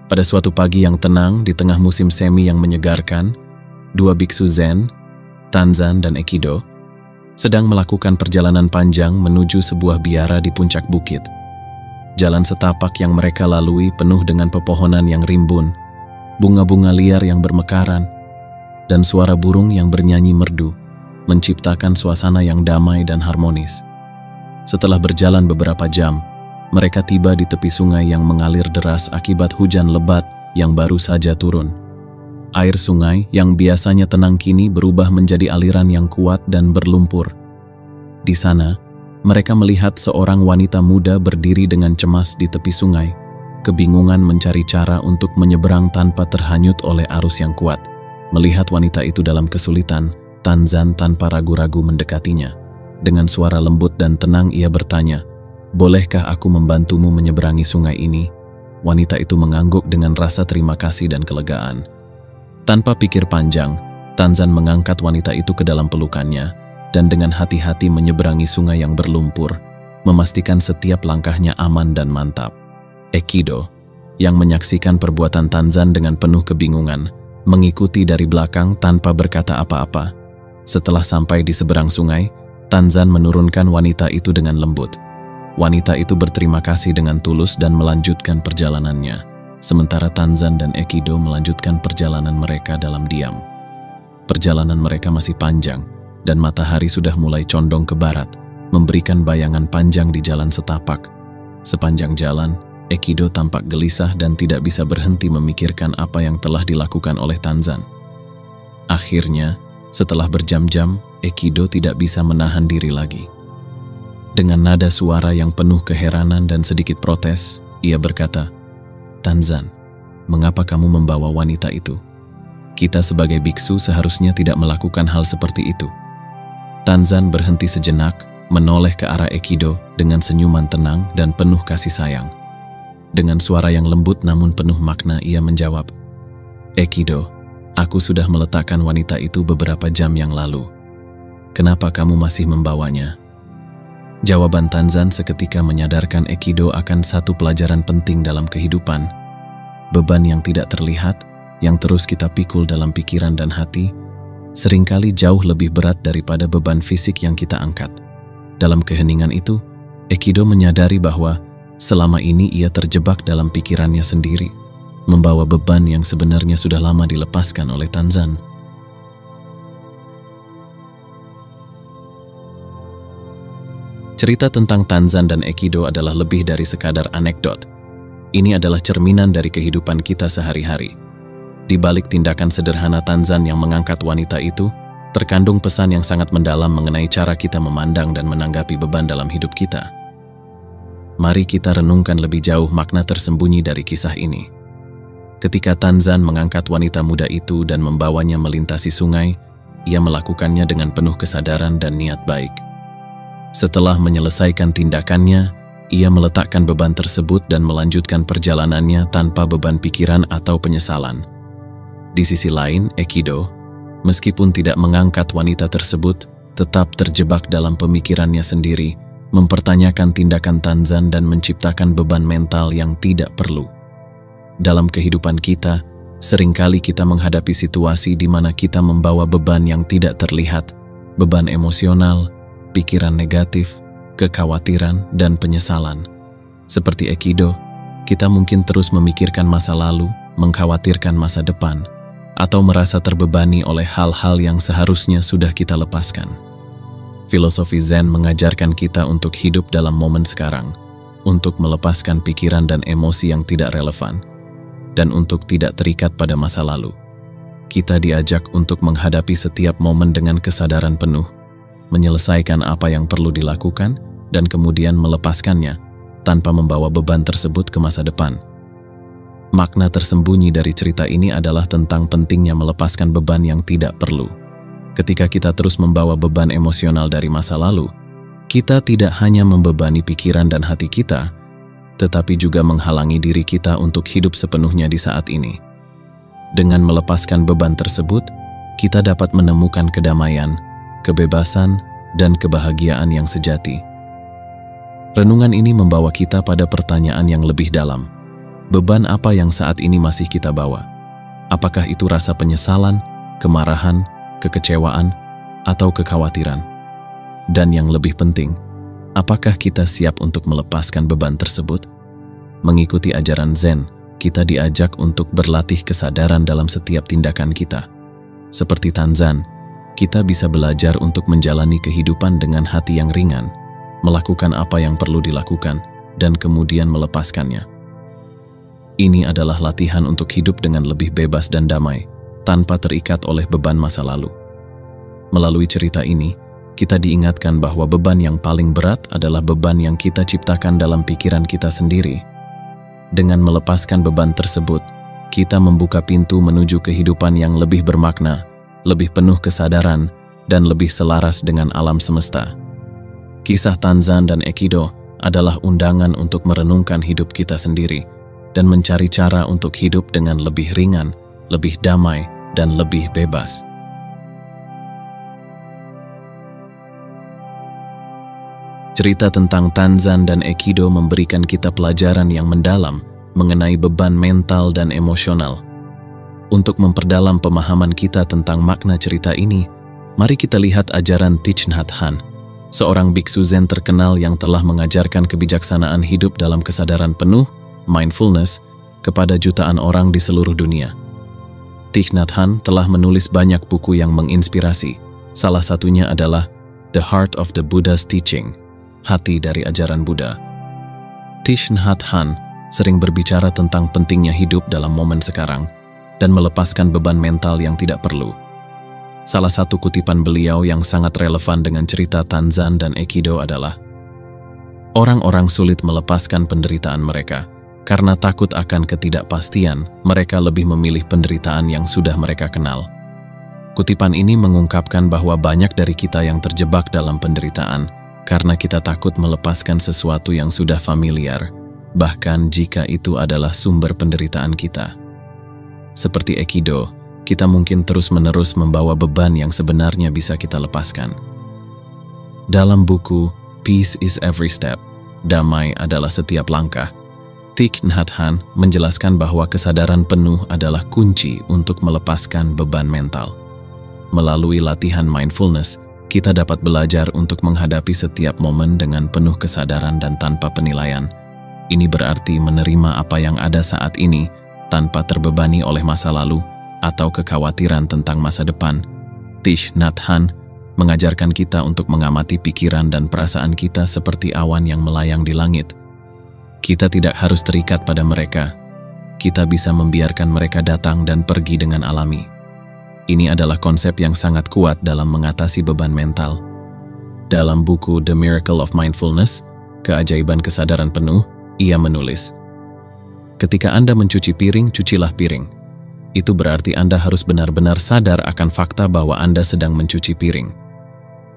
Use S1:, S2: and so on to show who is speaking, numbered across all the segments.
S1: Pada suatu pagi yang tenang di tengah musim semi yang menyegarkan, dua biksu Zen, Tanzan dan Ekido, sedang melakukan perjalanan panjang menuju sebuah biara di puncak bukit. Jalan setapak yang mereka lalui penuh dengan pepohonan yang rimbun, bunga-bunga liar yang bermekaran, dan suara burung yang bernyanyi merdu, menciptakan suasana yang damai dan harmonis. Setelah berjalan beberapa jam, mereka tiba di tepi sungai yang mengalir deras akibat hujan lebat yang baru saja turun. Air sungai yang biasanya tenang kini berubah menjadi aliran yang kuat dan berlumpur. Di sana, mereka melihat seorang wanita muda berdiri dengan cemas di tepi sungai, kebingungan mencari cara untuk menyeberang tanpa terhanyut oleh arus yang kuat. Melihat wanita itu dalam kesulitan, Tanzan tanpa ragu-ragu mendekatinya. Dengan suara lembut dan tenang ia bertanya, "Bolehkah aku membantumu menyeberangi sungai ini?" Wanita itu mengangguk dengan rasa terima kasih dan kelegaan. Tanpa pikir panjang, Tanzan mengangkat wanita itu ke dalam pelukannya dan dengan hati-hati menyeberangi sungai yang berlumpur, memastikan setiap langkahnya aman dan mantap. Ekido, yang menyaksikan perbuatan Tanzan dengan penuh kebingungan, mengikuti dari belakang tanpa berkata apa-apa. Setelah sampai di seberang sungai, Tanzan menurunkan wanita itu dengan lembut. Wanita itu berterima kasih dengan tulus dan melanjutkan perjalanannya, sementara Tanzan dan Ekido melanjutkan perjalanan mereka dalam diam. Perjalanan mereka masih panjang, dan matahari sudah mulai condong ke barat, memberikan bayangan panjang di jalan setapak. Sepanjang jalan, Ekido tampak gelisah dan tidak bisa berhenti memikirkan apa yang telah dilakukan oleh Tanzan. Akhirnya, setelah berjam-jam, Ekido tidak bisa menahan diri lagi. Dengan nada suara yang penuh keheranan dan sedikit protes, ia berkata, "Tanzan, mengapa kamu membawa wanita itu? Kita sebagai biksu seharusnya tidak melakukan hal seperti itu." Tanzan berhenti sejenak, menoleh ke arah Ekido dengan senyuman tenang dan penuh kasih sayang. Dengan suara yang lembut namun penuh makna ia menjawab, "Ekido, aku sudah meletakkan wanita itu beberapa jam yang lalu. Kenapa kamu masih membawanya?" Jawaban Tanzan seketika menyadarkan Ekido akan satu pelajaran penting dalam kehidupan. Beban yang tidak terlihat, yang terus kita pikul dalam pikiran dan hati, seringkali jauh lebih berat daripada beban fisik yang kita angkat. Dalam keheningan itu, Ekido menyadari bahwa selama ini ia terjebak dalam pikirannya sendiri, membawa beban yang sebenarnya sudah lama dilepaskan oleh Tanzan. Cerita tentang Tanzan dan Ekido adalah lebih dari sekadar anekdot. Ini adalah cerminan dari kehidupan kita sehari-hari. Di balik tindakan sederhana Tanzan yang mengangkat wanita itu, terkandung pesan yang sangat mendalam mengenai cara kita memandang dan menanggapi beban dalam hidup kita. Mari kita renungkan lebih jauh makna tersembunyi dari kisah ini. Ketika Tanzan mengangkat wanita muda itu dan membawanya melintasi sungai, ia melakukannya dengan penuh kesadaran dan niat baik. Setelah menyelesaikan tindakannya, ia meletakkan beban tersebut dan melanjutkan perjalanannya tanpa beban pikiran atau penyesalan. Di sisi lain, Ekido, meskipun tidak mengangkat wanita tersebut, tetap terjebak dalam pemikirannya sendiri, mempertanyakan tindakan Tanzan dan menciptakan beban mental yang tidak perlu. Dalam kehidupan kita, seringkali kita menghadapi situasi di mana kita membawa beban yang tidak terlihat, beban emosional, pikiran negatif, kekhawatiran, dan penyesalan. Seperti Ekido, kita mungkin terus memikirkan masa lalu, mengkhawatirkan masa depan, atau merasa terbebani oleh hal-hal yang seharusnya sudah kita lepaskan. Filosofi Zen mengajarkan kita untuk hidup dalam momen sekarang, untuk melepaskan pikiran dan emosi yang tidak relevan, dan untuk tidak terikat pada masa lalu. Kita diajak untuk menghadapi setiap momen dengan kesadaran penuh, menyelesaikan apa yang perlu dilakukan, dan kemudian melepaskannya tanpa membawa beban tersebut ke masa depan. Makna tersembunyi dari cerita ini adalah tentang pentingnya melepaskan beban yang tidak perlu. Ketika kita terus membawa beban emosional dari masa lalu, kita tidak hanya membebani pikiran dan hati kita, tetapi juga menghalangi diri kita untuk hidup sepenuhnya di saat ini. Dengan melepaskan beban tersebut, kita dapat menemukan kedamaian, kebebasan, dan kebahagiaan yang sejati. Renungan ini membawa kita pada pertanyaan yang lebih dalam. Beban apa yang saat ini masih kita bawa? Apakah itu rasa penyesalan, kemarahan, kekecewaan, atau kekhawatiran? Dan yang lebih penting, apakah kita siap untuk melepaskan beban tersebut? Mengikuti ajaran Zen, kita diajak untuk berlatih kesadaran dalam setiap tindakan kita. Seperti Tanzan, kita bisa belajar untuk menjalani kehidupan dengan hati yang ringan, melakukan apa yang perlu dilakukan, dan kemudian melepaskannya. Ini adalah latihan untuk hidup dengan lebih bebas dan damai, tanpa terikat oleh beban masa lalu. Melalui cerita ini, kita diingatkan bahwa beban yang paling berat adalah beban yang kita ciptakan dalam pikiran kita sendiri. Dengan melepaskan beban tersebut, kita membuka pintu menuju kehidupan yang lebih bermakna, lebih penuh kesadaran, dan lebih selaras dengan alam semesta. Kisah Tanzan dan Ekido adalah undangan untuk merenungkan hidup kita sendiri dan mencari cara untuk hidup dengan lebih ringan, lebih damai, dan lebih bebas. Cerita tentang Tanzan dan Ekido memberikan kita pelajaran yang mendalam mengenai beban mental dan emosional. Untuk memperdalam pemahaman kita tentang makna cerita ini, mari kita lihat ajaran Thich Nhat Hanh, seorang biksu Zen terkenal yang telah mengajarkan kebijaksanaan hidup dalam kesadaran penuh, mindfulness, kepada jutaan orang di seluruh dunia. Thich Nhat Hanh telah menulis banyak buku yang menginspirasi. Salah satunya adalah The Heart of the Buddha's Teaching, Hati dari Ajaran Buddha. Thich Nhat Hanh sering berbicara tentang pentingnya hidup dalam momen sekarang dan melepaskan beban mental yang tidak perlu. Salah satu kutipan beliau yang sangat relevan dengan cerita Tanzan dan Ekido adalah, "Orang-orang sulit melepaskan penderitaan mereka karena takut akan ketidakpastian. Mereka lebih memilih penderitaan yang sudah mereka kenal." Kutipan ini mengungkapkan bahwa banyak dari kita yang terjebak dalam penderitaan karena kita takut melepaskan sesuatu yang sudah familiar, bahkan jika itu adalah sumber penderitaan kita. Seperti Ekido, kita mungkin terus-menerus membawa beban yang sebenarnya bisa kita lepaskan. Dalam buku Peace is Every Step, Damai adalah Setiap Langkah, Thich Nhat Hanh menjelaskan bahwa kesadaran penuh adalah kunci untuk melepaskan beban mental. Melalui latihan mindfulness, kita dapat belajar untuk menghadapi setiap momen dengan penuh kesadaran dan tanpa penilaian. Ini berarti menerima apa yang ada saat ini tanpa terbebani oleh masa lalu atau kekhawatiran tentang masa depan. Thich Nhat Hanh mengajarkan kita untuk mengamati pikiran dan perasaan kita seperti awan yang melayang di langit. Kita tidak harus terikat pada mereka. Kita bisa membiarkan mereka datang dan pergi dengan alami. Ini adalah konsep yang sangat kuat dalam mengatasi beban mental. Dalam buku The Miracle of Mindfulness, Keajaiban Kesadaran Penuh, ia menulis, "Ketika Anda mencuci piring, cucilah piring. Itu berarti Anda harus benar-benar sadar akan fakta bahwa Anda sedang mencuci piring.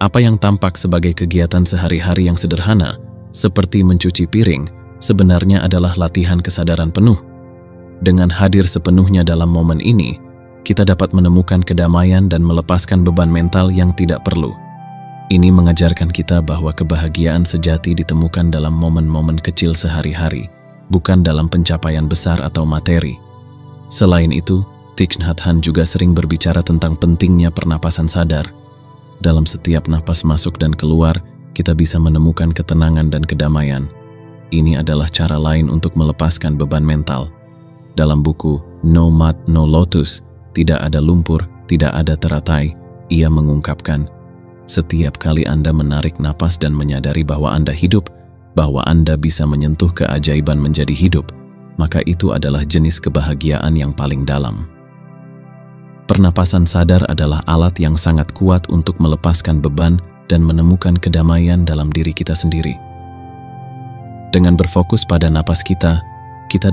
S1: Apa yang tampak sebagai kegiatan sehari-hari yang sederhana, seperti mencuci piring, sebenarnya adalah latihan kesadaran penuh. Dengan hadir sepenuhnya dalam momen ini, kita dapat menemukan kedamaian dan melepaskan beban mental yang tidak perlu." Ini mengajarkan kita bahwa kebahagiaan sejati ditemukan dalam momen-momen kecil sehari-hari, bukan dalam pencapaian besar atau materi. Selain itu, Thich Nhat Hanh juga sering berbicara tentang pentingnya pernapasan sadar. Dalam setiap napas masuk dan keluar, kita bisa menemukan ketenangan dan kedamaian. Ini adalah cara lain untuk melepaskan beban mental. Dalam buku No Mud, No Lotus, Tidak ada lumpur, tidak ada teratai, ia mengungkapkan, setiap kali Anda menarik napas dan menyadari bahwa Anda hidup, bahwa Anda bisa menyentuh keajaiban menjadi hidup, maka itu adalah jenis kebahagiaan yang paling dalam. Pernapasan sadar adalah alat yang sangat kuat untuk melepaskan beban dan menemukan kedamaian dalam diri kita sendiri. Dengan berfokus pada napas kita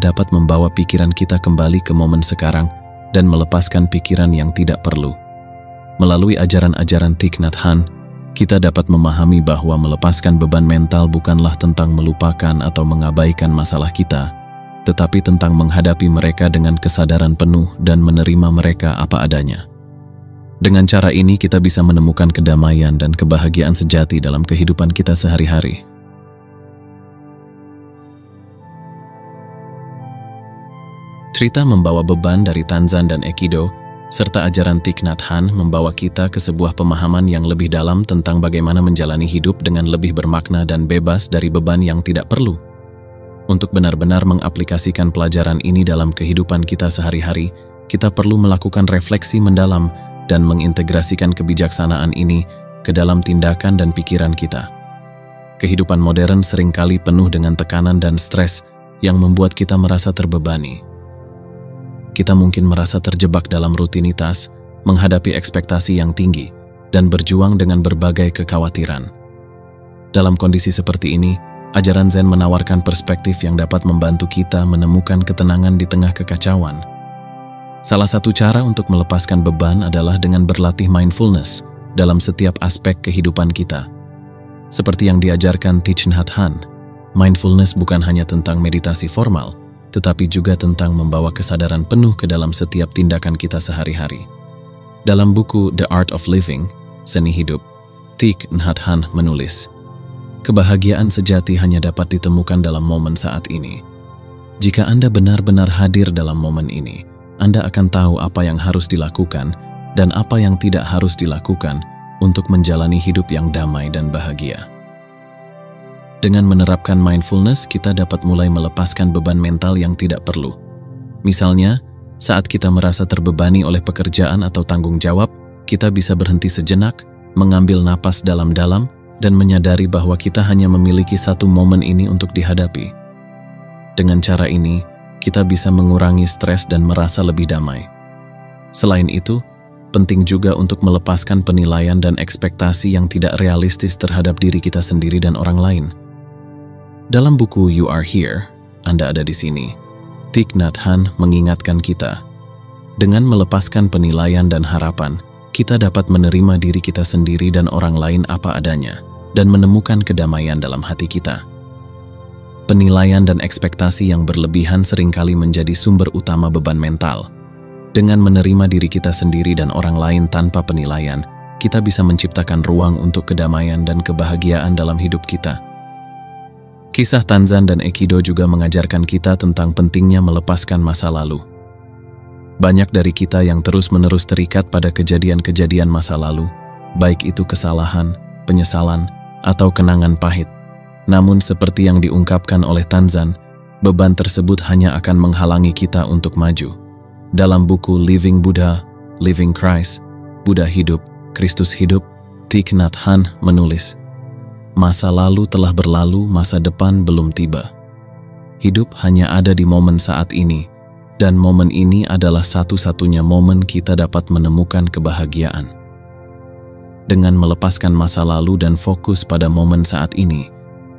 S1: dapat membawa pikiran kita kembali ke momen sekarang dan melepaskan pikiran yang tidak perlu. Melalui ajaran-ajaran Thich Nhat Hanh, kita dapat memahami bahwa melepaskan beban mental bukanlah tentang melupakan atau mengabaikan masalah kita, tetapi tentang menghadapi mereka dengan kesadaran penuh dan menerima mereka apa adanya. Dengan cara ini kita bisa menemukan kedamaian dan kebahagiaan sejati dalam kehidupan kita sehari-hari. Cerita membawa beban dari Tanzan dan Aikido, serta ajaran Thich Nhat Hanh membawa kita ke sebuah pemahaman yang lebih dalam tentang bagaimana menjalani hidup dengan lebih bermakna dan bebas dari beban yang tidak perlu. Untuk benar-benar mengaplikasikan pelajaran ini dalam kehidupan kita sehari-hari, kita perlu melakukan refleksi mendalam dan mengintegrasikan kebijaksanaan ini ke dalam tindakan dan pikiran kita. Kehidupan modern seringkali penuh dengan tekanan dan stres yang membuat kita merasa terbebani. Kita mungkin merasa terjebak dalam rutinitas, menghadapi ekspektasi yang tinggi, dan berjuang dengan berbagai kekhawatiran. Dalam kondisi seperti ini, ajaran Zen menawarkan perspektif yang dapat membantu kita menemukan ketenangan di tengah kekacauan. Salah satu cara untuk melepaskan beban adalah dengan berlatih mindfulness dalam setiap aspek kehidupan kita. Seperti yang diajarkan Thich Nhat Hanh, mindfulness bukan hanya tentang meditasi formal, tetapi juga tentang membawa kesadaran penuh ke dalam setiap tindakan kita sehari-hari. Dalam buku The Art of Living, Seni Hidup, Thich Nhat Hanh menulis, kebahagiaan sejati hanya dapat ditemukan dalam momen saat ini. Jika Anda benar-benar hadir dalam momen ini, Anda akan tahu apa yang harus dilakukan dan apa yang tidak harus dilakukan untuk menjalani hidup yang damai dan bahagia. Dengan menerapkan mindfulness, kita dapat mulai melepaskan beban mental yang tidak perlu. Misalnya, saat kita merasa terbebani oleh pekerjaan atau tanggung jawab, kita bisa berhenti sejenak, mengambil napas dalam-dalam, dan menyadari bahwa kita hanya memiliki satu momen ini untuk dihadapi. Dengan cara ini, kita bisa mengurangi stres dan merasa lebih damai. Selain itu, penting juga untuk melepaskan penilaian dan ekspektasi yang tidak realistis terhadap diri kita sendiri dan orang lain. Dalam buku You Are Here, Anda ada di sini, Thich Nhat Hanh mengingatkan kita, dengan melepaskan penilaian dan harapan, kita dapat menerima diri kita sendiri dan orang lain apa adanya, dan menemukan kedamaian dalam hati kita. Penilaian dan ekspektasi yang berlebihan seringkali menjadi sumber utama beban mental. Dengan menerima diri kita sendiri dan orang lain tanpa penilaian, kita bisa menciptakan ruang untuk kedamaian dan kebahagiaan dalam hidup kita. Kisah Tanzan dan Aikido juga mengajarkan kita tentang pentingnya melepaskan masa lalu. Banyak dari kita yang terus-menerus terikat pada kejadian-kejadian masa lalu, baik itu kesalahan, penyesalan, atau kenangan pahit. Namun seperti yang diungkapkan oleh Tanzan, beban tersebut hanya akan menghalangi kita untuk maju. Dalam buku Living Buddha, Living Christ, Buddha Hidup, Kristus Hidup, Thich Nhat Hanh menulis, masa lalu telah berlalu, masa depan belum tiba. Hidup hanya ada di momen saat ini, dan momen ini adalah satu-satunya momen kita dapat menemukan kebahagiaan. Dengan melepaskan masa lalu dan fokus pada momen saat ini,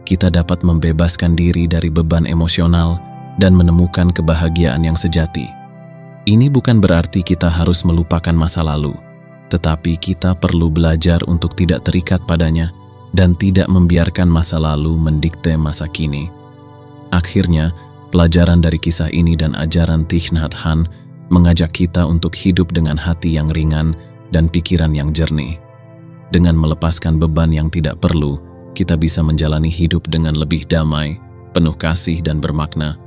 S1: kita dapat membebaskan diri dari beban emosional dan menemukan kebahagiaan yang sejati. Ini bukan berarti kita harus melupakan masa lalu, tetapi kita perlu belajar untuk tidak terikat padanya dan tidak membiarkan masa lalu mendikte masa kini. Akhirnya, pelajaran dari kisah ini dan ajaran Thich Nhat Hanh mengajak kita untuk hidup dengan hati yang ringan dan pikiran yang jernih. Dengan melepaskan beban yang tidak perlu, kita bisa menjalani hidup dengan lebih damai, penuh kasih dan bermakna.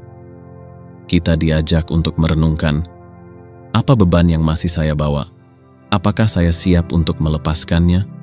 S1: Kita diajak untuk merenungkan, apa beban yang masih saya bawa? Apakah saya siap untuk melepaskannya?